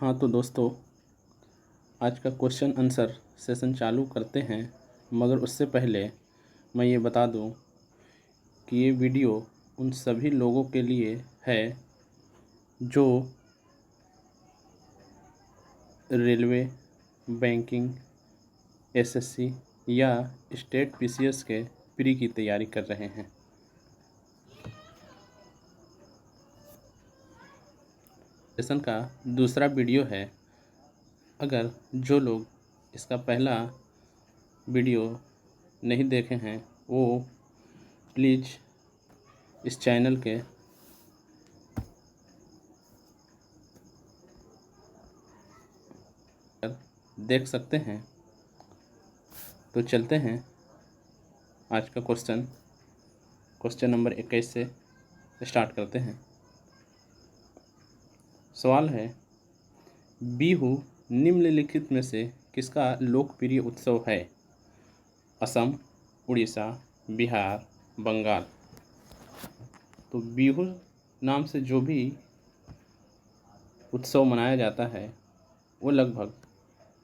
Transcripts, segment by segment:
हाँ तो दोस्तों, आज का क्वेश्चन आंसर सेशन चालू करते हैं, मगर उससे पहले मैं ये बता दूं कि ये वीडियो उन सभी लोगों के लिए है जो रेलवे, बैंकिंग, एसएससी या स्टेट पीसीएस के प्री की तैयारी कर रहे हैं। सेशन का दूसरा वीडियो है। अगर जो लोग इसका पहला वीडियो नहीं देखे हैं वो प्लीज़ इस चैनल के देख सकते हैं। तो चलते हैं आज का क्वेश्चन नंबर 21 से स्टार्ट करते हैं। सवाल है, बिहू निम्नलिखित में से किसका लोकप्रिय उत्सव है? असम, उड़ीसा, बिहार, बंगाल। तो बिहू नाम से जो भी उत्सव मनाया जाता है वो लगभग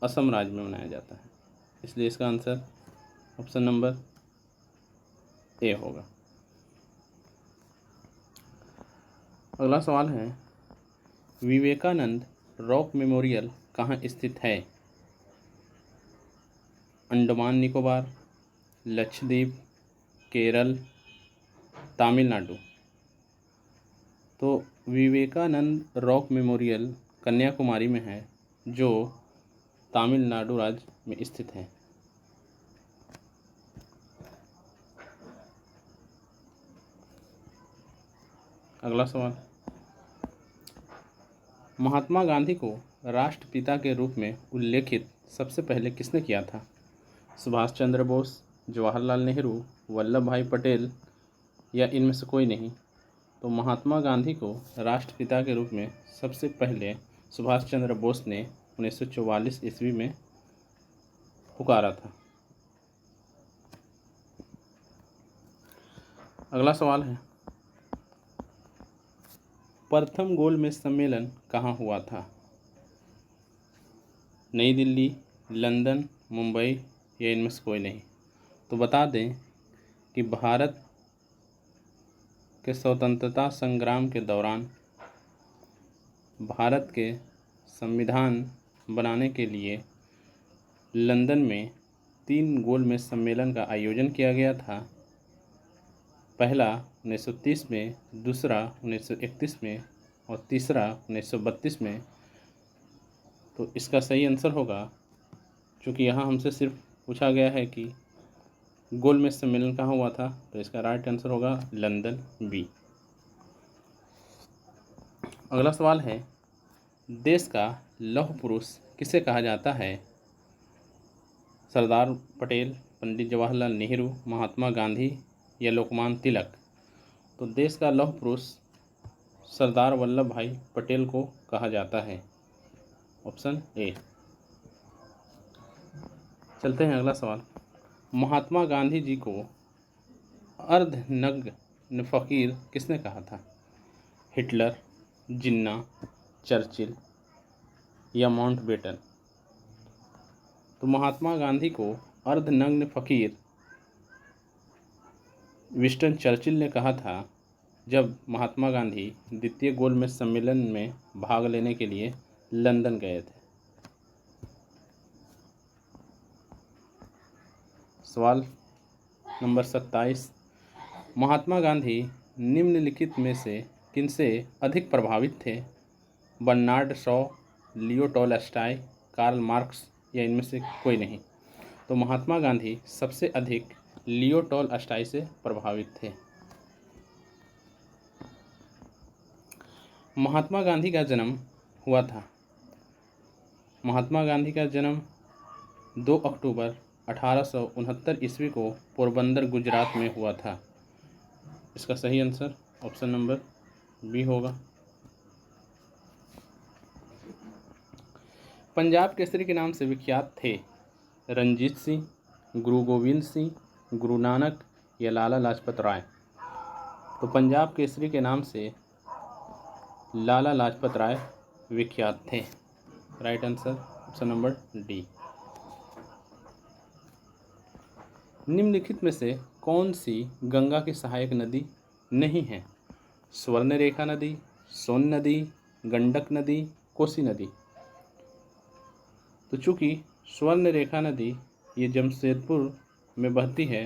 असम राज्य में मनाया जाता है, इसलिए इसका आंसर ऑप्शन नंबर ए होगा। अगला सवाल है, विवेकानंद रॉक मेमोरियल कहाँ स्थित है? अंडमान निकोबार, लक्षद्वीप, केरल, तमिलनाडु। तो विवेकानंद रॉक मेमोरियल कन्याकुमारी में है, जो तमिलनाडु राज्य में स्थित है। अगला सवाल, महात्मा गांधी को राष्ट्रपिता के रूप में उल्लेखित सबसे पहले किसने किया था? सुभाष चंद्र बोस, जवाहरलाल नेहरू, वल्लभ भाई पटेल या इनमें से कोई नहीं? तो महात्मा गांधी को राष्ट्रपिता के रूप में सबसे पहले सुभाष चंद्र बोस ने 1944 ईस्वी में पुकारा था। अगला सवाल है, प्रथम गोलमेज सम्मेलन कहाँ हुआ था? नई दिल्ली, लंदन, मुंबई या इनमें से कोई नहीं? तो बता दें कि भारत के स्वतंत्रता संग्राम के दौरान भारत के संविधान बनाने के लिए लंदन में 3 गोलमेज सम्मेलन का आयोजन किया गया था। पहला 1930 में, दूसरा 1931 में और तीसरा 1932 में। तो इसका सही आंसर होगा, क्योंकि यहाँ हमसे सिर्फ पूछा गया है कि गोलमेज सम्मेलन कहाँ हुआ था, तो इसका राइट आंसर होगा लंदन, बी। अगला सवाल है, देश का लौह पुरुष किसे कहा जाता है? सरदार पटेल, पंडित जवाहरलाल नेहरू, महात्मा गांधी या लोकमान्य तिलक? तो देश का लौह पुरुष सरदार वल्लभ भाई पटेल को कहा जाता है, ऑप्शन ए। चलते हैं अगला सवाल, महात्मा गांधी जी को अर्धनग्न फकीर किसने कहा था? हिटलर, जिन्ना, चर्चिल या माउंटबेटन? तो महात्मा गांधी को अर्धनग्न फकीर विंस्टन चर्चिल ने कहा था जब महात्मा गांधी द्वितीय गोलमेज सम्मेलन में भाग लेने के लिए लंदन गए थे। सवाल नंबर 27, महात्मा गांधी निम्नलिखित में से किनसे अधिक प्रभावित थे? Bernard Shaw, Leo Tolstoy, Karl Marx या इनमें से कोई नहीं? तो महात्मा गांधी सबसे अधिक लियो टॉलस्टॉय से प्रभावित थे। महात्मा गांधी का जन्म हुआ था। महात्मा गांधी का जन्म 2 अक्टूबर 1869 ईस्वी को पोरबंदर, गुजरात में हुआ था। इसका सही आंसर ऑप्शन नंबर बी होगा। पंजाब केसरी के नाम से विख्यात थे रंजीत सिंह, गुरु गोविंद सिंह, गुरु नानक या लाला लाजपत राय? तो पंजाब केसरी के नाम से लाला लाजपत राय विख्यात थे। Right answer option number D. निम्नलिखित में से कौन सी गंगा की सहायक नदी नहीं है? स्वर्णरेखा नदी, सोन नदी, गंडक नदी, कोसी नदी। तो चूंकि स्वर्णरेखा नदी ये जमशेदपुर में बहती है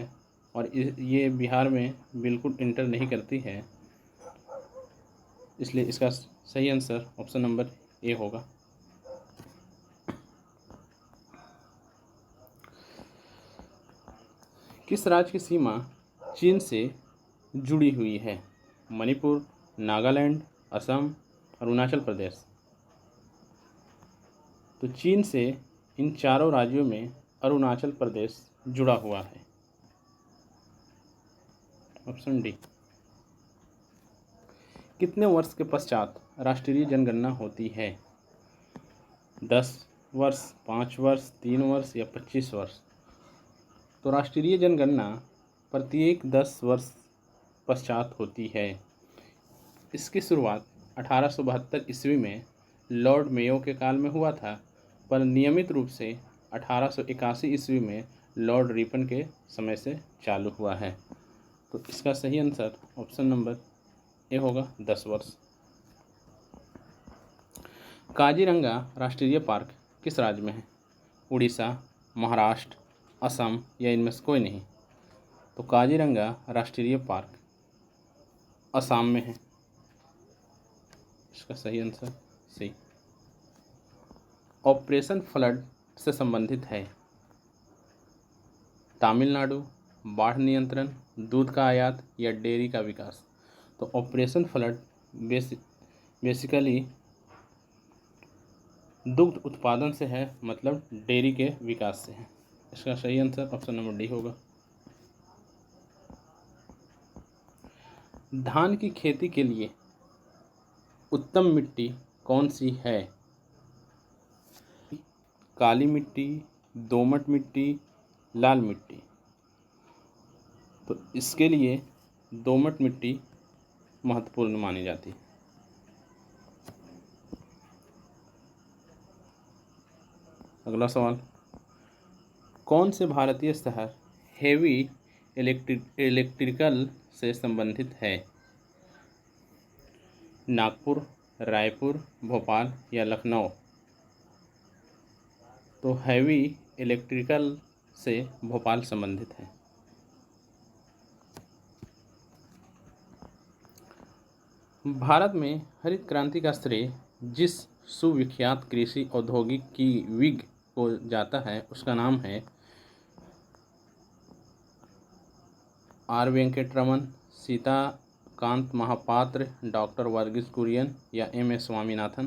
और ये बिहार में बिल्कुल इंटर नहीं करती है, इसलिए इसका सही आंसर ऑप्शन नंबर ए होगा। किस राज्य की सीमा चीन से जुड़ी हुई है? मणिपुर, नागालैंड, असम, अरुणाचल प्रदेश। तो चीन से इन चारों राज्यों में अरुणाचल प्रदेश जुड़ा हुआ है। Option D. कितने वर्ष के पश्चात राष्ट्रीय जनगणना होती है? 10 वर्ष, 5 वर्ष, 3 वर्ष या 25 वर्ष। तो राष्ट्रीय जनगणना प्रत्येक 10 वर्ष पश्चात होती है। इसकी शुरुआत 1872 ईस्वी में लॉर्ड मेयो के काल में हुआ था, पर नियमित रूप से 1881 ईस्वी में लॉर्ड रिपन के समय से चालू हुआ है। तो इसका सही आंसर ऑप्शन नंबर ए होगा, 10 वर्ष। काजीरंगा राष्ट्रीय पार्क किस राज्य में है? उड़ीसा, महाराष्ट्र, असम या इनमें से कोई नहीं। तो काजीरंगा राष्ट्रीय पार्क असम में है। इसका सही आंसर सी। ऑपरेशन फ्लड से संबंधित है? तमिलनाडु, बाढ़ नियंत्रण, दूध का आयात या डेयरी का विकास। तो ऑपरेशन फ्लड बेसिकली दुग्ध उत्पादन से है, मतलब डेयरी के विकास से है। इसका सही आंसर ऑप्शन नंबर डी होगा। धान की खेती के लिए उत्तम मिट्टी कौन सी है? काली मिट्टी, दोमट मिट्टी, लाल मिट्टी। तो इसके लिए दोमट मिट्टी महत्वपूर्ण मानी जाती है। अगला सवाल, कौन से भारतीय शहर हेवी इलेक्ट्रिकल से संबंधित है? नागपुर, रायपुर, भोपाल या लखनऊ। तो हैवी इलेक्ट्रिकल से भोपाल संबंधित है। भारत में हरित क्रांति का श्रेय जिस सुविख्यात कृषि औद्योगिक की विग को जाता है उसका नाम है आर वेंकटरमन, सीताकांत महापात्र, डॉक्टर वर्गीस कुरियन या एम ए स्वामीनाथन।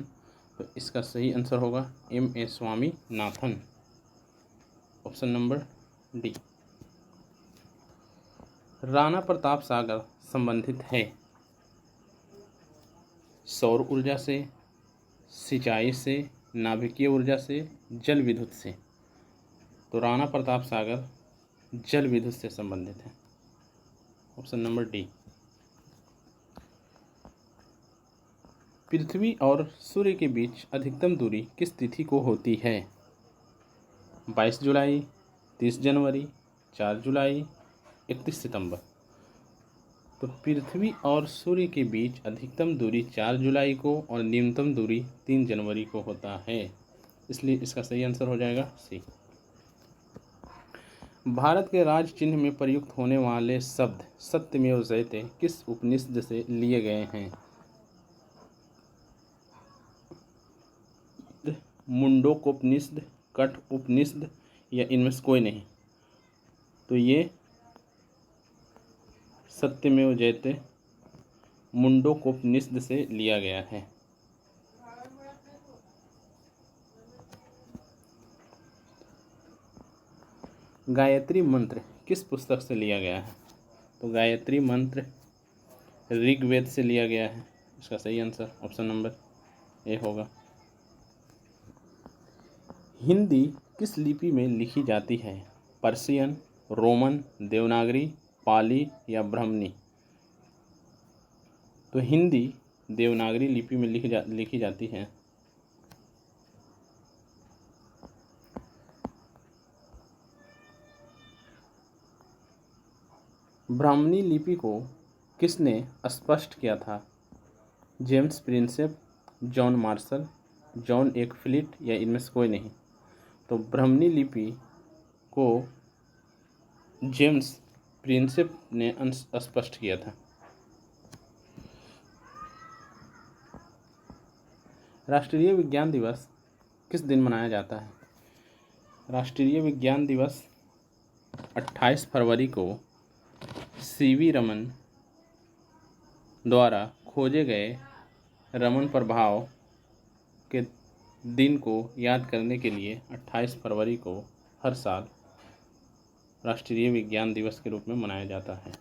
तो इसका सही आंसर होगा M A Swaminathan, option number D. Rana Pratap Sagar संबंधित है? सौर ऊर्जा से, सिंचाई से, नाभिकीय ऊर्जा से, जल विद्युत से। तो राणा प्रताप सागर जल विद्युत से संबंधित है, ऑप्शन नंबर डी। पृथ्वी और सूर्य के बीच अधिकतम दूरी किस तिथि को होती है? 22 जुलाई, 30 जनवरी, 4 जुलाई, 31 सितंबर। तो पृथ्वी और सूर्य के बीच अधिकतम दूरी 4 जुलाई को और न्यूनतम दूरी 3 जनवरी को होता है, इसलिए इसका सही आंसर हो जाएगा सी। भारत के राज चिन्ह में प्रयुक्त होने वाले शब्द सत्यमेव जयते किस उपनिषद से लिए गए हैं? मुंडकोपनिषद, कठ उपनिषद या इनमें से कोई नहीं। तो ये सत्यमेव जयते मुंडकोपनिषद से लिया गया है। गायत्री मंत्र किस पुस्तक से लिया गया है? तो गायत्री मंत्र ऋग्वेद से लिया गया है। इसका सही आंसर ऑप्शन नंबर ए होगा। हिंदी किस लिपि में लिखी जाती है? पर्शियन, रोमन, देवनागरी, पाली या ब्राह्मणी। तो हिंदी देवनागरी लिपि में लिखी जाती है। ब्राह्मणी लिपि को किसने स्पष्ट किया था? James Prinsep, John Marshall, John एक फ्लिट या इनमें से कोई नहीं? तो ब्राह्मणी लिपि को जेम्स प्रिंसेप ने स्पष्ट किया था। राष्ट्रीय विज्ञान दिवस किस दिन मनाया जाता है? राष्ट्रीय विज्ञान दिवस 28 फरवरी को सीवी रमन द्वारा खोजे गए रमन प्रभाव के दिन को याद करने के लिए 28 फरवरी को हर साल राष्ट्रीय विज्ञान दिवस के रूप में मनाया जाता है।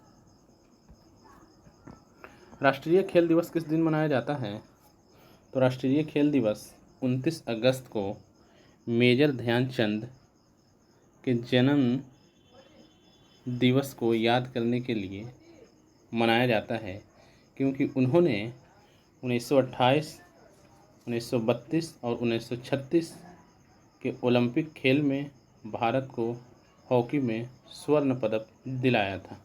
राष्ट्रीय खेल दिवस किस दिन मनाया जाता है? तो राष्ट्रीय खेल दिवस 29 अगस्त को मेजर ध्यानचंद के जन्म दिवस को याद करने के लिए मनाया जाता है, क्योंकि उन्होंने 1928, 1932 और 1936 के ओलंपिक खेल में भारत को हॉकी में स्वर्ण पदक दिलाया था।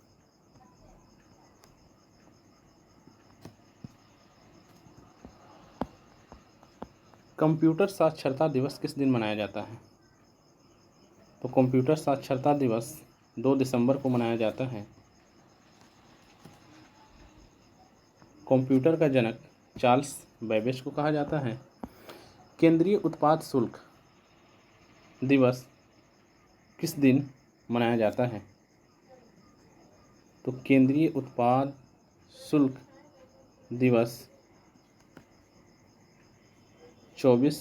कंप्यूटर साक्षरता दिवस किस दिन मनाया जाता है? तो कंप्यूटर साक्षरता दिवस 2 दिसंबर को मनाया जाता है। कंप्यूटर का जनक चार्ल्स बेबेज को कहा जाता है। केंद्रीय उत्पाद शुल्क दिवस किस दिन मनाया जाता है? तो केंद्रीय उत्पाद शुल्क दिवस 24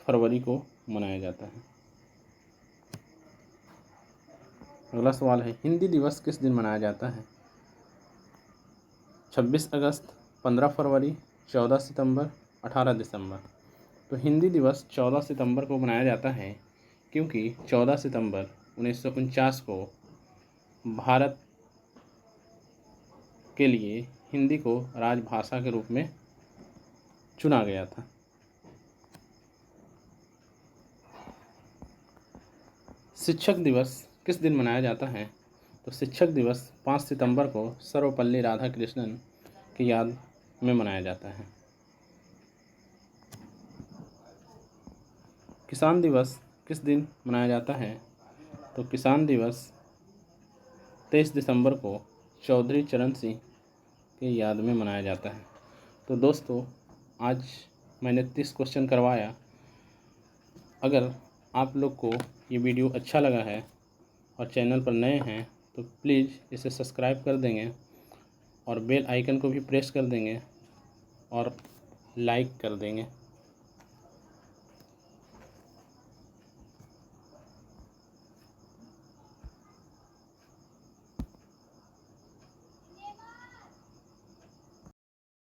फरवरी को मनाया जाता है। अगला सवाल है, हिंदी दिवस किस दिन मनाया जाता है? 26 अगस्त, 15 फरवरी, 14 सितंबर, 18 दिसंबर। तो हिंदी दिवस 14 सितंबर को मनाया जाता है, क्योंकि 14 सितंबर 1949 को भारत के लिए हिंदी को राजभाषा के रूप में चुना गया था। शिक्षक दिवस किस दिन मनाया जाता है? तो शिक्षक दिवस 5 सितंबर को सर्वपल्ली राधाकृष्णन की याद में मनाया जाता है। किसान दिवस किस दिन मनाया जाता है? तो किसान दिवस 23 दिसंबर को चौधरी चरण सिंह की याद में मनाया जाता है। तो दोस्तों, आज मैंने 30 क्वेश्चन करवाया। अगर आप लोग को ये वीडियो अच्छा लगा है और चैनल पर नए हैं तो प्लीज़ इसे सब्सक्राइब कर देंगे और बेल आइकन को भी प्रेस कर देंगे और लाइक कर देंगे।